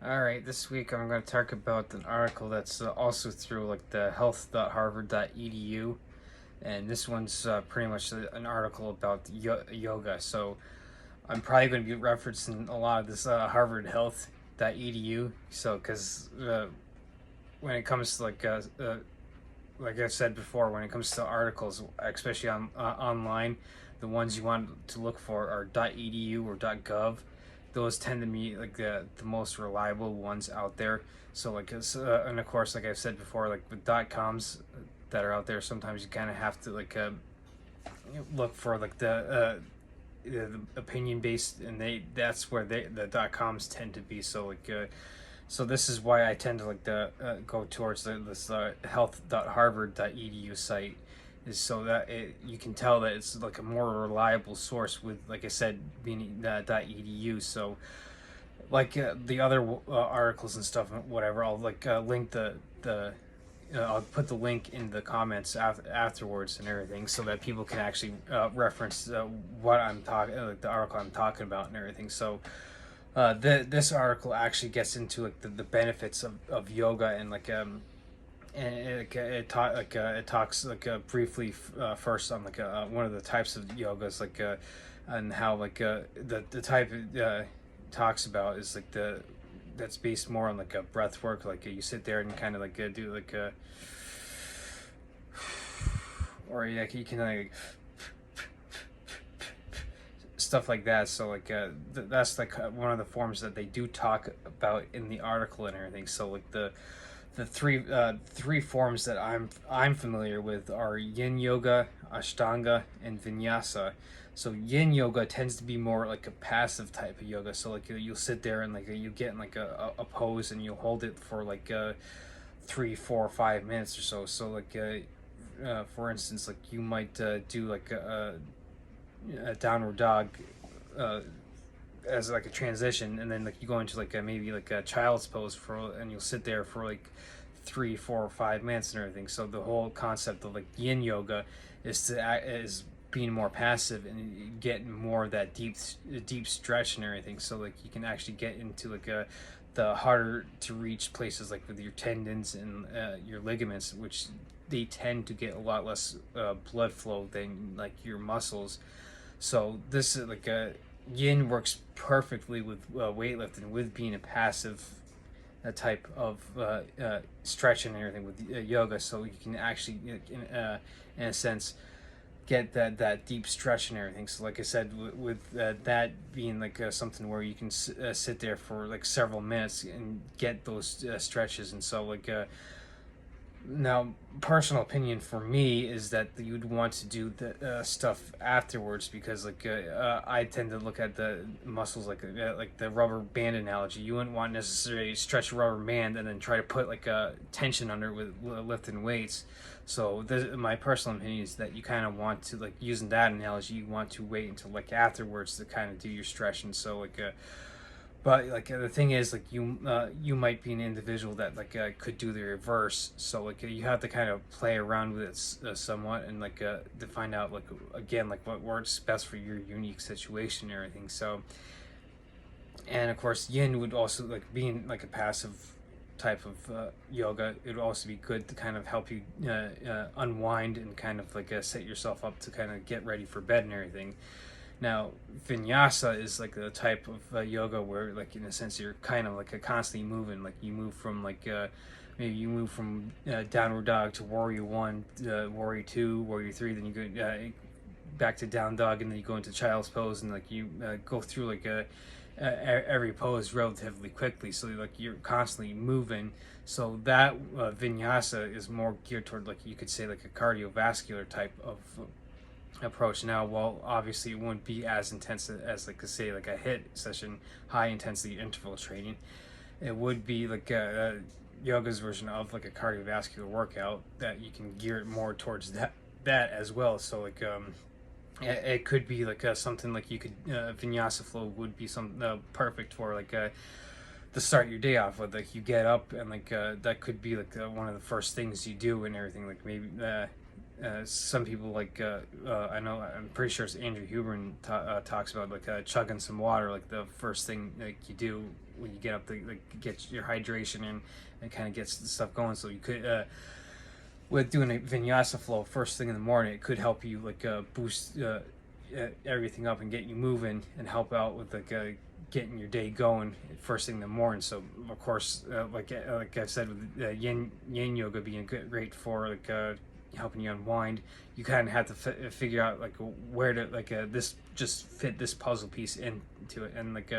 All right, this week I'm going to talk about an article that's also through like the health.harvard.edu, and this one's pretty much an article about yoga. So I'm probably going to be referencing a lot of this Harvard Health.edu. So because when it comes to like I said before, when it comes to articles, especially on online, the ones you want to look for are .edu or .gov. Those tend to be like the most reliable ones out there. So and of course, like I've said before, like with .coms that are out there, sometimes you kind of have to look for like the opinion based, and that's where the .coms tend to be. So this is why I tend to go towards this health.harvard.edu site, is so that you can tell that it's like a more reliable source with, like I said, being .edu. So the other articles and stuff, whatever, I'll link the I'll put the link in the comments afterwards and everything, so that people can actually reference what I'm talking, like the article I'm talking about and everything. So this article actually gets into like the benefits of yoga, and it talks briefly first on one of the types of yogas, and how the type talks about is that's based more on like a breath work, you sit there and kind of do or you can stuff like that. So that's one of the forms that they do talk about in the article and everything. So the three forms that I'm familiar with are Yin Yoga, Ashtanga, and Vinyasa. So Yin Yoga tends to be more like a passive type of yoga. So you'll sit there and you get in a pose, and you'll hold it for 3, 4, 5 minutes or so. So for instance, you might do a downward dog uh, as like a transition, and then you go into maybe a child's pose and you'll sit there for 3, 4, 5 minutes and everything. So the whole concept of Yin Yoga is being more passive and getting more of that deep stretch and everything. So you can actually get into the harder to reach places, like with your tendons and your ligaments, which they tend to get a lot less blood flow than your muscles. So this is yin works perfectly with weightlifting, with being a passive type of stretching and everything with yoga. So you can actually, in a sense, get that deep stretch and everything. So like I said, with that being something where you can sit there for several minutes and get those stretches. And so now, personal opinion for me is that you'd want to do the stuff afterwards, because I tend to look at the muscles like the rubber band analogy. You wouldn't want necessarily stretch a rubber band and then try to put a tension under it with lifting weights. So my personal opinion is that you kind of want to, using that analogy, you want to wait until afterwards to kind of do your stretching. So but the thing is, you might be an individual that could do the reverse. So you have to kind of play around with it somewhat, and to find out again what works best for your unique situation and everything. So, and of course, yin would also being a passive type of yoga. It would also be good to kind of help you unwind and kind of set yourself up to kind of get ready for bed and everything. Now, vinyasa is the type of yoga where, in a sense, you're kind of constantly moving. You move from maybe you move from downward dog to warrior one, warrior two, warrior three. Then you go back to down dog, and then you go into child's pose, and you go through every pose relatively quickly. So you're constantly moving. So that vinyasa is more geared toward you could say a cardiovascular type of approach. Now, well, obviously it wouldn't be as intense as say a HIIT session, high intensity interval training. It would be yoga's version of a cardiovascular workout, that you can gear it more towards that as well. So it could be something you could vinyasa flow would be some perfect for to start your day off with. You get up and that could be one of the first things you do and everything. Maybe some people I know, I'm pretty sure it's Andrew Huberman talks about like chugging some water like the first thing like you do when you get up to like get your hydration in and kind of gets the stuff going. So you could with doing a vinyasa flow first thing in the morning, it could help you like boost everything up and get you moving and help out with like getting your day going first thing in the morning. So of course, like I said, with yin yoga being great for like helping you unwind, you kind of have to figure out like where to like this just fit this puzzle piece into it. And like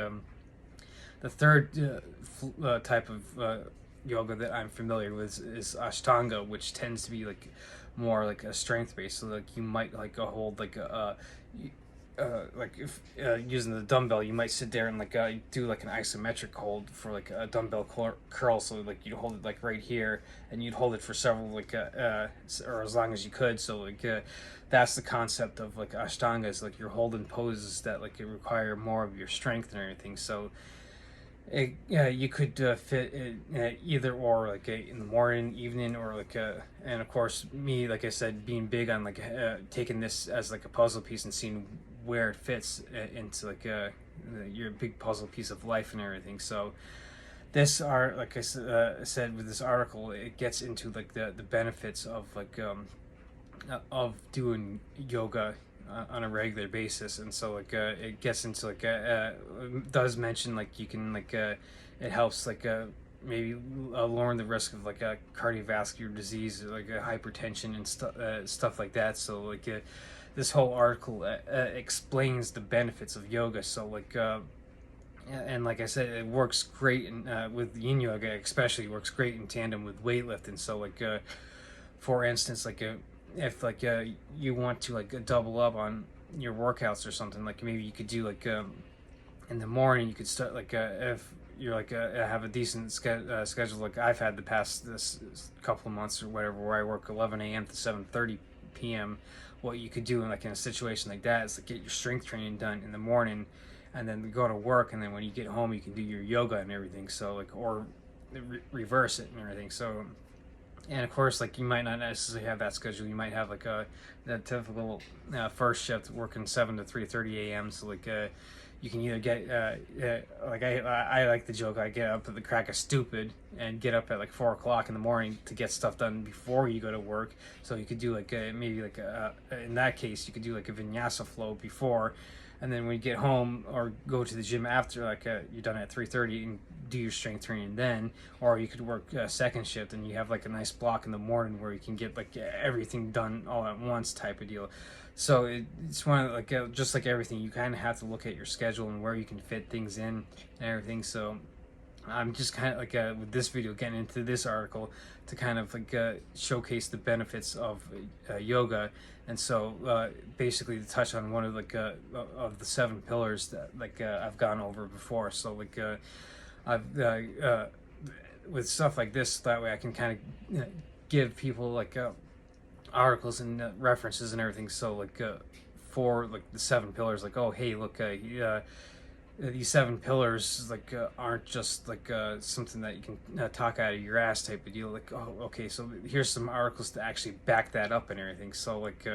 the third type of yoga that I'm familiar with is Ashtanga, which tends to be like more like a strength based. So like you might like hold like a like if using the dumbbell, you might sit there and like do like an isometric hold for like a dumbbell curl. So like you'd hold it like right here, and you'd hold it for several like or as long as you could. So like that's the concept of like Ashtanga, is like you're holding poses that like it require more of your strength and everything. So you could fit it either or, like in the morning, evening, or like and of course me, like I said, being big on like taking this as like a puzzle piece and seeing where it fits into like your big puzzle piece of life and everything. So this art, like I said with this article, it gets into like the benefits of doing yoga on a regular basis. And so like it gets into like does mention like you can like it helps like maybe lowering the risk of like a cardiovascular disease, like hypertension and stuff like that. So like this whole article explains the benefits of yoga. So like and like I said, it works great with yin yoga, especially works great in tandem with weightlifting. So like for instance, like if like you want to like double up on your workouts or something, like maybe you could do like in the morning you could start like if you're like have a decent schedule like I've had the past this couple of months or whatever, where I work 11 a.m. to 7:30 p.m. What you could do in like in a situation like that is like get your strength training done in the morning, and then go to work, and then when you get home you can do your yoga and everything. So like, or reverse it and everything. So, and of course, like you might not necessarily have that schedule. You might have like the typical first shift working 7 to 3:30 a.m. So like you can either get like I like the joke, I get up at the crack of stupid and get up at like 4 o'clock in the morning to get stuff done before you go to work. So you could do like maybe like in that case you could do like a vinyasa flow before, and then when you get home or go to the gym after, like you're done at 3:30, and do your strength training then. Or you could work second shift and you have like a nice block in the morning where you can get like everything done all at once type of deal. So it's one of like just like everything, you kind of have to look at your schedule and where you can fit things in and everything. So I'm just kind of like with this video getting into this article to kind of like showcase the benefits of yoga. And so basically to touch on one of like of the 7 pillars that like I've gone over before. So like I've with stuff like this, that way I can kind of give people like articles and references and everything. So like for like the 7 pillars, like, oh hey, look, these 7 pillars like aren't just like something that you can talk out of your ass type of deal. Like, oh okay, so here's some articles to actually back that up and everything. So like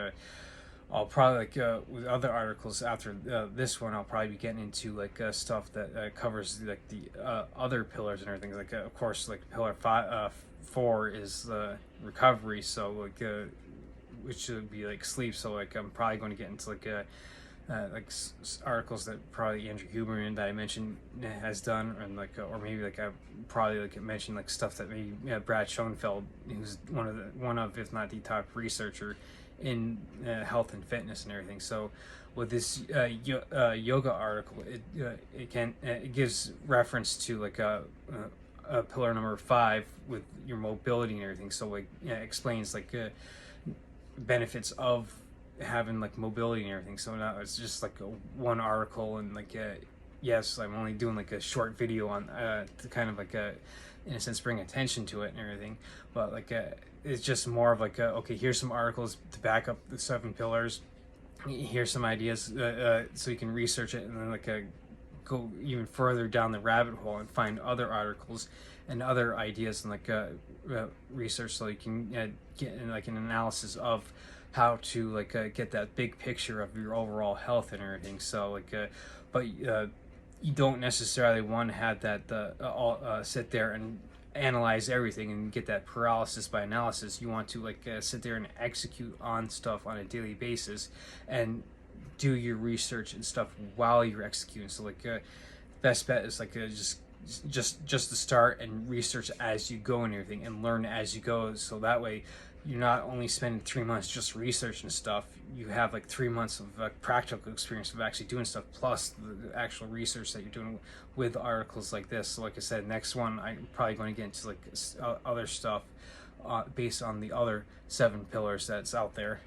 I'll probably like with other articles after this one, I'll probably be getting into like stuff that covers like the other pillars and everything. Like of course, like pillar 4 is recovery. So like which would be like sleep. So like I'm probably going to get into like articles that probably Andrew Huberman that I mentioned has done, and like or maybe like I probably like mentioned like stuff that maybe Brad Schoenfeld, who's one of if not the top researcher in health and fitness and everything. So with this yoga article, it gives reference to like pillar number 5 with your mobility and everything. So like explains like benefits of having like mobility and everything. So now it's just like one article, and like yes, I'm only doing like a short video on to kind of like in a sense bring attention to it and everything. But like it's just more of like okay, here's some articles to back up the 7 pillars. Here's some ideas so you can research it, and then like go even further down the rabbit hole and find other articles and other ideas and research, so you can get in, like, an analysis of how to get that big picture of your overall health and everything. So but you don't necessarily want to have that sit there and analyze everything and get that paralysis by analysis. You want to sit there and execute on stuff on a daily basis and do your research and stuff while you're executing. So best bet is just to start and research as you go and everything, and learn as you go, so that way you're not only spending 3 months just researching stuff. You have 3 months of practical experience of actually doing stuff, plus the actual research that you're doing with articles like this. So like I said, next one I'm probably going to get into other stuff based on the other 7 pillars that's out there.